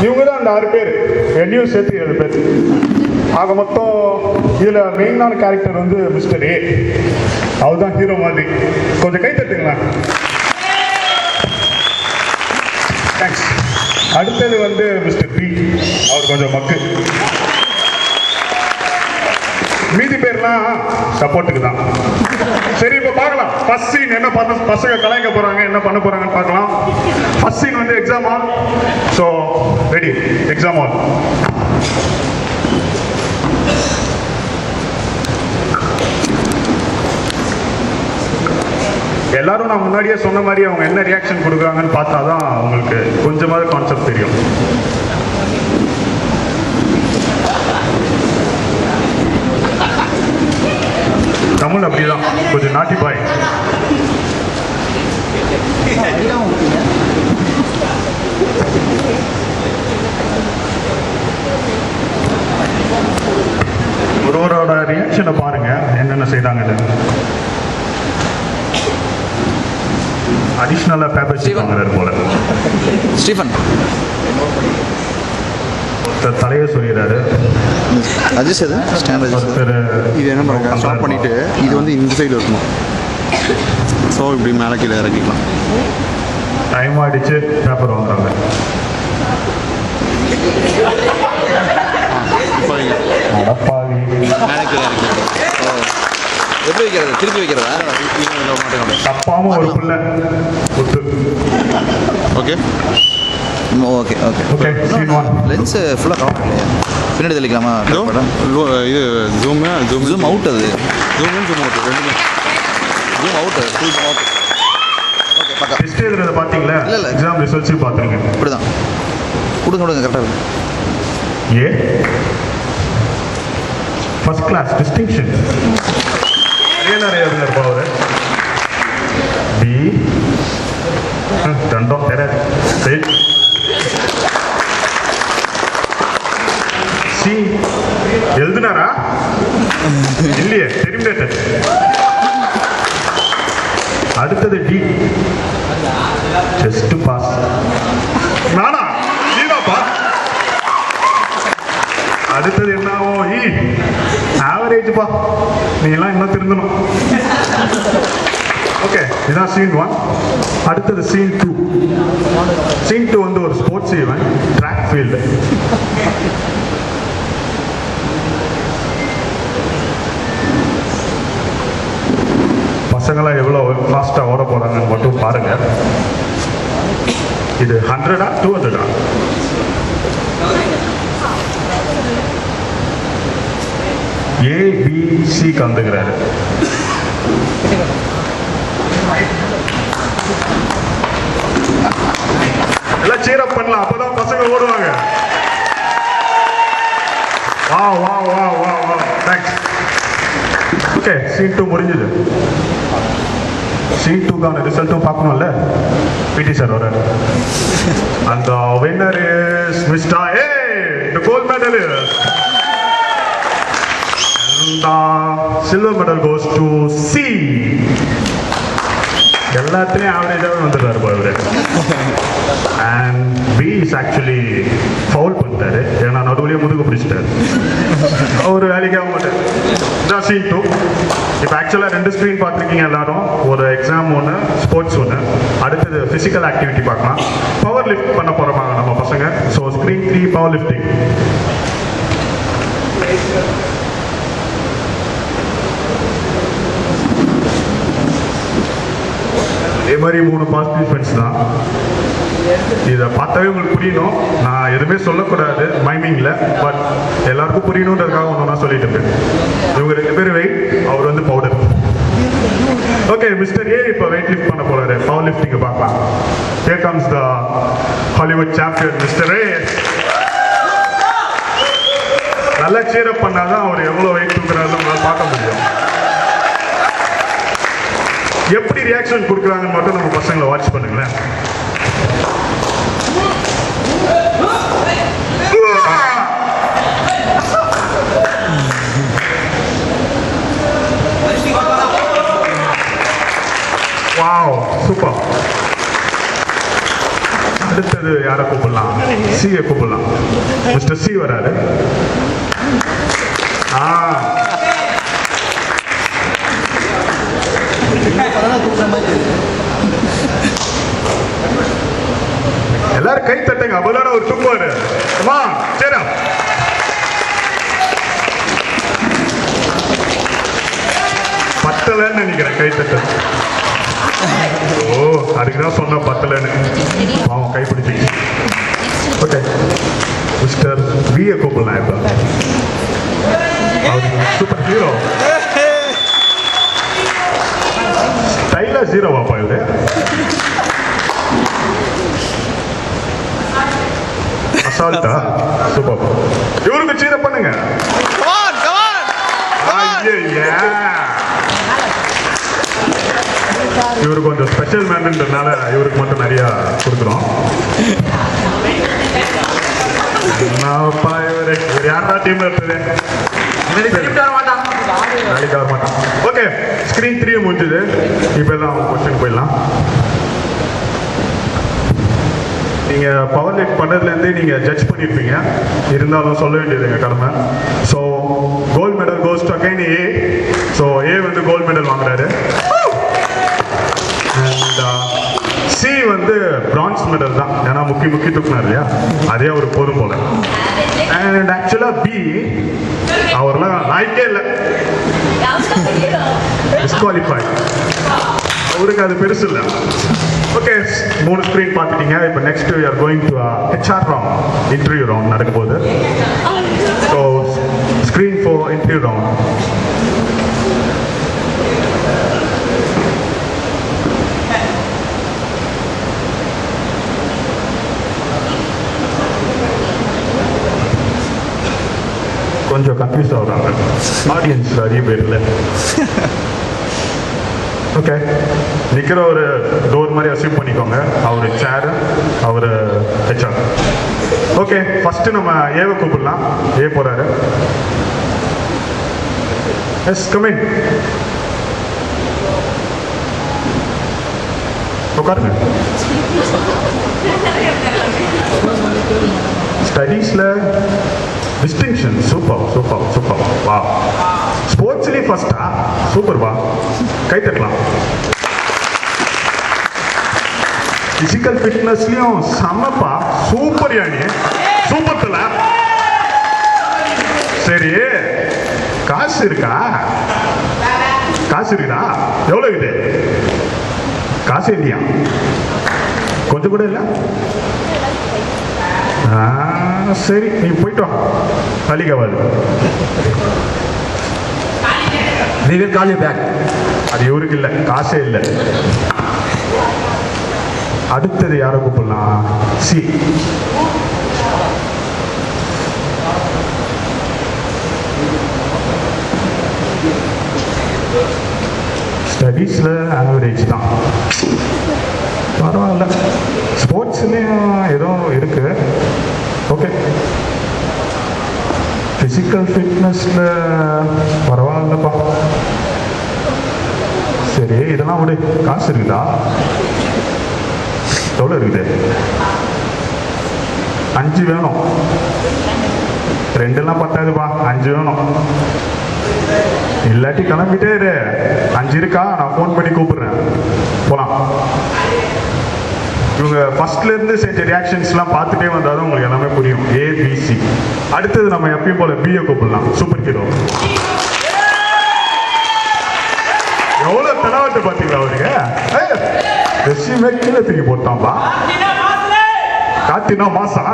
இவங்க தான் அந்த 6 பேர், என்னையும் சேர்த்து 7 பேர். ஆக மொத்தம் இதில் மெயினான கேரக்டர் வந்து மிஸ்டர் ஏ. அவர் தான் ஹீரோ மாதிரி. கொஞ்சம் கை தட்டுங்களா. தேங்க்ஸ். அடுத்தது வந்து மிஸ்டர் பி. அவர் கொஞ்சம் மக்கு. மீதி பேர்லாம் சப்போர்ட்டுக்கு தான். சரி, இப்போ பார்க்கலாம் ஃபர்ஸ்ட் சீன் என்ன பசங்க கலாய்க்க போறாங்க, என்ன பண்ண போறாங்கன்னு பார்க்கலாம். ஃபர்ஸ்ட் சீன் வந்து exam hall. So ready, exam hall. எல்லாரும் நான் முன்னாடியே சொன்ன மாதிரி அவங்க என்ன ரியாக்ஷன் கொடுக்குறாங்கன்னு பார்த்தா தான் அவங்களுக்கு கொஞ்சமாவது கான்செப்ட் தெரியும். தமிழ் அப்படிதான், கொஞ்சம் நாட்டி பாய். ஒருவரோட ரியாக்ஷனை பாருங்க என்னென்ன செய்தாங்க. அடிஷ்னலா பேப்பர் ஷீட் வாங்குறாரு போல. ஸ்டீஃபன் தலையை சொல்லிடுறாரு. அஜிஸ் இது ஸ்டாண்ட் அஜிஸ். இது என்ன பண்ணுங்க, ஸ்டாப் பண்ணிட்டு இது வந்து இந்த சைடில் இருக்கணும். ஸோ இப்படி மேலே கீழே இறக்கிக்கலாம். டைம் ஆகிடுச்சு, பேப்பர் வாங்குறாங்க. இப்போ அடப்பாவி. மேலே கீழே இறக்கிக்கலாம். எப்படி வைக்கிறது? திருப்பி வைக்கிறதா? தப்பாம ஒரு பிள்ளை குத்து. Okay okay okay okay. Scene 1. Lens ஃபுல்லாக கவர் இல்லையா? பின்னாடி தெளிக்கலாமா? இது ஜூம் ஜூம் அவுட். அது ஜூம் அவுட் ரெண்டுமே. Zoom out, full zoom out. Okay பக்கா. டெஸ்ட் எழுதுறத பார்த்தீங்களா? இல்லை எக்ஸாம் ரிசல்ட்ஸையும் பார்த்துருங்க. இப்படி தான் கொடுங்க கரெக்டாக இருக்கும். ஏ ஃபர்ஸ்ட் கிளாஸ் டிஸ்டிங்ஷன். நிறைய எழுதுறாரு அவர். பி தண்டம் தெரியாது. சி எழுதுனாரா? இல்லையே, டெர்மினேட்டர். அடுத்தது டி ஜஸ்ட் பாஸ். நானா? நீதாப்பா. அடுத்தது என்னாவோ? இ ஆவரேஜ்ப்பா. நீ எல்லாம் இன்னும் திருந்தணும். ஓகே, இதான் சீன் 1. அடுத்தது சீன் 2. சீன் 2 வந்து ஒரு ஸ்போர்ட்ஸ் ஈவென்ட், ட்ராக் ஃபீல்டு. பசங்களாம் எவ்வளோ ஃபாஸ்ட்டாக ஓட போகிறாங்கன்னு மட்டும் பாருங்க. இது 100-ஆ 200-ஆ? ஏபிசி கந்துக்கிறாரு. எல்லாம் சீர் அப் பண்ணலாம், அப்பதான் பசங்க ஓடுவாங்க. வா வா வா வா வா. தேங்க்ஸ். ஓகே, சீன் 2 முடிஞ்சது. சீன் 2க்கான ரிசல்ட்டும் பார்க்கணும்ல. பிடி சார் வர்றாரு. அந்த winner is mister A. The gold medal is and silver medal goes to C. எல்லாத்துலேயும் ஆவரேஜாகவே வந்துடுறாரு போல. And B is actually foul பண்ணிட்டாரு, ஏன்னா நடுவுலேயே முதுகு பிடிச்சிட்டாரு. ஒரு வேலைக்கு ஆக மாட்டார். இதான் சீன் 2. இப்போ ஆக்சுவலாக 2 ஸ்க்ரீன் பார்த்துருக்கீங்க எல்லாரும். ஒரு எக்ஸாம் ஒன்று, ஸ்போர்ட்ஸ் ஒன்று. அடுத்தது ஃபிசிக்கல் ஆக்டிவிட்டி பார்க்கலாம். பவர் லிஃப்ட் பண்ண போகிறோமா நம்ம பசங்க. So screen 3 power lifting. இதே மாதிரி 3 பார்ட்டிசிபென்ட்ஸ் தான். இதை பார்த்தாவே உங்களுக்கு புரியணும். நான் எதுவுமே சொல்லக்கூடாது மைமிங்கில், பட் எல்லாருக்கும் புரியணுன்றதுக்காக ஒன்று சொல்லிட்டு இருக்கேன். இவங்க 2 பேர் வெயிட், அவர் வந்து பவுடர். ஓகே, மிஸ்டர் ஏ இப்போ வெயிட் லிஃப்ட் பண்ண போறாரு. பவர் லிஃப்டிங்கை பார்க்கலாம். Here comes the Hollywood champion mister A. நல்லா சீரப் பண்ணாதான் அவர் எவ்வளோ வெயிட் தூக்குறாரு நம்மளால் பார்க்க முடியும். எப்படி ரியாக்ஷன் கொடுக்குறாங்கன்னு மட்டும் நம்ம பசங்களை வாட்ச் பண்ணுங்களேன். Wow, super. அடுத்தது யாரை கூப்பிடலாம்? சியை கூப்பிடலாம். மிஸ்டர் சி வராரு. எல்லாரும் கை தட்டுங்க, அப்பதான ஒரு தூக்குவாரு. சரி, பத்தலன்னு நினைக்கிறேன் கை தட்ட. ஓ, அதுக்குதான் சொன்ன பத்தலன்னு. அவன் கை பிடிச்சிங்க. ஓகே, மிஸ்டர் வியை கூப்பிடலாம். இப்ப சூப்பர் ஹீரோ ஸ்டைலா ஜீரோவாப்பா இவரு. அசால்ட்டா சூப்பர். இவருக்கு சீர பண்ணுங்க. இவருக்கு கொஞ்சம் ஸ்பெஷல் மேன்ன்றதுனால இவருக்கு மட்டும் நிறைய கொடுக்குறோம். இவரு யாரா டீம்ல இருக்குது? ஓகே, ஸ்கிரீன் 3 முடிஞ்சது. இப்ப எல்லாம் கொஸ்டின் போயிடலாம். நீங்க பவர் லிஃப்ட் பண்ணதுலேருந்து நீங்க ஜட்ஜ் பண்ணிருப்பீங்க, இருந்தாலும் சொல்ல வேண்டியது எங்க கடமை. So gold medal goes to again A. So A வந்து கோல்ட் மெடல் வாங்குறாரு. அண்ட் சி வந்து பிரான்ஸ் மெடல் தான், ஏன்னா முக்கி தூக்குனார் இல்லையா, அதே அவருக்கு போதும் போல. அண்ட் ஆக்சுவலா பி அவர்லாம் நாய்க்கே இல்லை, டிஸ்குவாலிஃபை. அவருக்கு அது பெருசு இல்லை. ஓகே, 3 ஸ்க்ரீன் பார்த்துட்டீங்க. இப்போ next we are going to HR round, interview round நடக்கும் போது. So screen 4 interview round. கொஞ்சம் கன்ஃபியூஸ் ஆகுறாங்க ஆடியன்ஸ், நிறைய பேர் இல்லை. ஓகே, நிற்கிற ஒரு டோர் மாதிரி அசீவ் பண்ணிக்கோங்க. அவர் சேரு, அவர் HR. ஓகே, ஃபர்ஸ்ட் நம்ம ஏவை கூப்பிடலாம். ஏ போறாரு. Yes, come in. உட்காருங்க. ஸ்டடீஸ்ல டிஸ்டிங்ஷன். Super super super. வா, ஸ்போர்ட்ஸ்லேயும் ஃபர்ஸ்டா? சூப்பர், வா, கை தட்டலாம். பிசிக்கல் ஃபிட்னஸ்லயும் செம்மப்பா, சூப்பர் யானி, சூப்பர் தல. சரி, காசு இருக்கா? காசு இருக்குதா? எவ்வளோ இருக்குது? காசு இல்லையா? கொஞ்சம் கூட இல்லை. சரி, நீ போயிட்டு வா, பலிகவாது. We will call you back. அது இவருக்கு இல்லை, காசே இல்லை. அடுத்தது யாரை கூப்பிடலாம்? சி. ஸ்டடீஸ்ல ஆவரேஜ் தான், பரவாயில்ல. ஸ்போர்ட்ஸ்லேயும் ஏதோ இருக்கு. ஓகே, ஃபிசிக்கல் ஃபிட்னஸ்ல பரவாயில்லப்பா. சரி, இதெல்லாம் விடு. காசு இருக்குதா? எவ்வளோ இருக்குது? 5 வேணும். 2 பத்தாதுப்பா, 5 வேணும். இல்லாட்டி கிளம்பிட்டே இரு. 5 இருக்கா? நான் ஃபோன் பண்ணி கூப்பிடுறேன், போலாம். இவங்க ஃபர்ஸ்ட்ல இருந்து செஞ்ச ரியாக்ஷன்ஸ்லாம் பார்த்துட்டே வந்தாலும் உங்களுக்கு எல்லாமே புரியும். ABC. அடுத்தது நம்ம எப்பயும் போல பிஏ கூப்பிடலாம். Super hero. எவ்வளவு தெனாவட்டு பார்த்தீங்களா அவருக்கு? ரெசியூமே கீழே தூக்கி போட்டான்பா. காத்தினா மாசா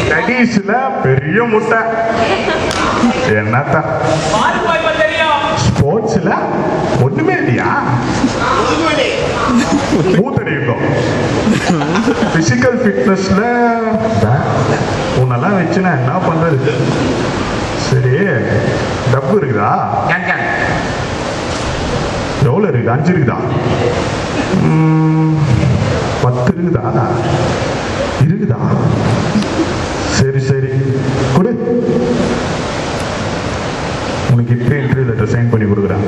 ஸ்டடீஸ்ல பெரிய முட்டை. என்னத்த ஸ்போர்ட்ஸ்ல ஒண்ணுமே இல்லையா? மூத்தடிக்கும். பிசிக்கல் ஃபிட்னஸ்ல உன்னெல்லாம் வச்சுனா என்ன பண்றது? சரி, டப்பு இருக்குதா? எவ்வளோ இருக்குது? 5 இருக்குதா? 10 இருக்குதா? இருக்குதா? சரி சரி, கொடு. உனக்கு இப்போ இன்டர்வியூ லெட்டர் சைன் பண்ணி கொடுக்குறேன்.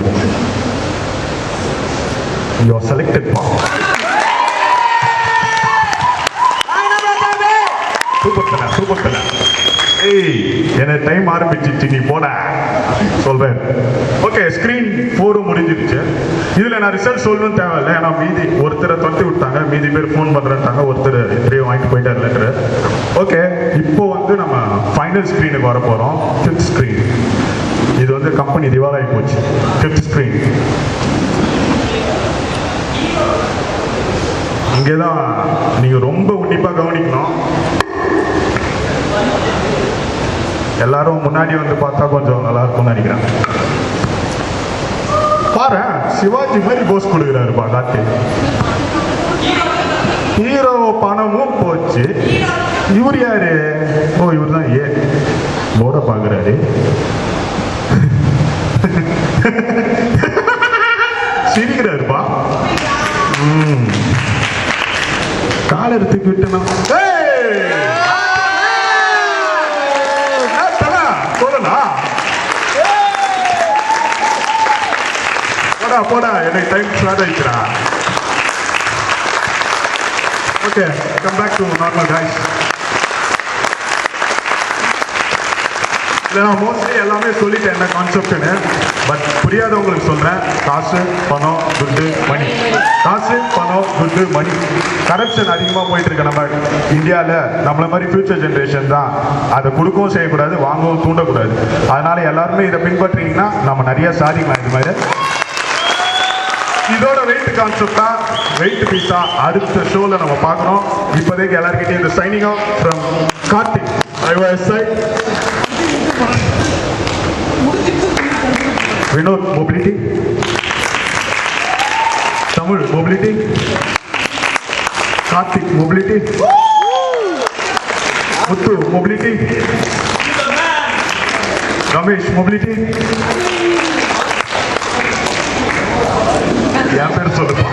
You are selected, pa. Super தல. ஏய் எனக்கு டைம் ஆரம்பிச்சிச்சு, நீ போட சொல்றேன். ஓகே, ஸ்கிரீன் 4 முடிஞ்சிருச்சு. இதுல நான் ரிசல்ட் சொல்லணும்னு தேவையில்லை, ஏன்னா மீதி ஒருத்தரை தொட்டி விட்டாங்க, மீதி பேர் ஃபோன் பண்றாங்க, ஒருத்தர் எப்படியோ வாங்கிட்டு போயிட்டார் லெட்டர். ஓகே, இப்போ வந்து நம்ம ஃபைனல் ஸ்கிரீனுக்கு வர போறோம். 5th screen. இது வந்து கம்பெனி திவாலாகி போச்சு. 5th ஸ்கிரீன் இங்கேதான் நீங்க ரொம்ப உன்னிப்பா கவனிக்கணும். எல்லாரும் முன்னாடி வந்து பார்த்தா கொஞ்சம் நல்லா இருக்கும்னு நினைக்கிறேன். பாரு, சிவாஜி மாதிரி போஸ் கொடுக்குறாருப்பா காட்டி. ஹீரோ பணமும் போச்சு. இவர் யாரு? ஓ, இவர் தான் போட பாக்குறாரு. சிரிக்கிறாருப்பா. காலர் தூக்கி விட்டுனா போடா போடா, எனக்கு டைம் ஸ்டார்ட் ஆயிடுச்சுடா. Okay, come back to normal guys. நான் மோஸ்ட்லி எல்லாமே சொல்லிட்டேன் என்ன கான்செப்ட்னு. பட் புரியாதவங்களுக்கு சொல்றேன். காசு, பணம், துட்டு, மணி. காசு, பணம், துட்டு, மணி. கரப்ஷன் அதிகமாக போயிட்டு இருக்கு நம்ம இந்தியாவில். நம்மள மாதிரி ஃபியூச்சர் ஜென்ரேஷன் தான் அதை கொடுக்கவும் செய்யக்கூடாது, வாங்கவும் தூண்டக்கூடாது. அதனால எல்லாருமே இதை பின்பற்றீங்கன்னா நம்ம நிறைய சாதிக்கலாம். இது மாதிரி இதோட வெயிட் கான்செப்ட் தான், வெயிட் பீஸா அடுத்த ஷோல நம்ம பார்க்குறோம். இப்போதைக்கு எல்லாருக்கிட்டையும் இந்த signing off from Karthik IYSI, Vinod mobility, Tamil mobility, Karthik mobility, Muthu mobility, Ramesh mobility. என் பேர் சொல்லுப்பா.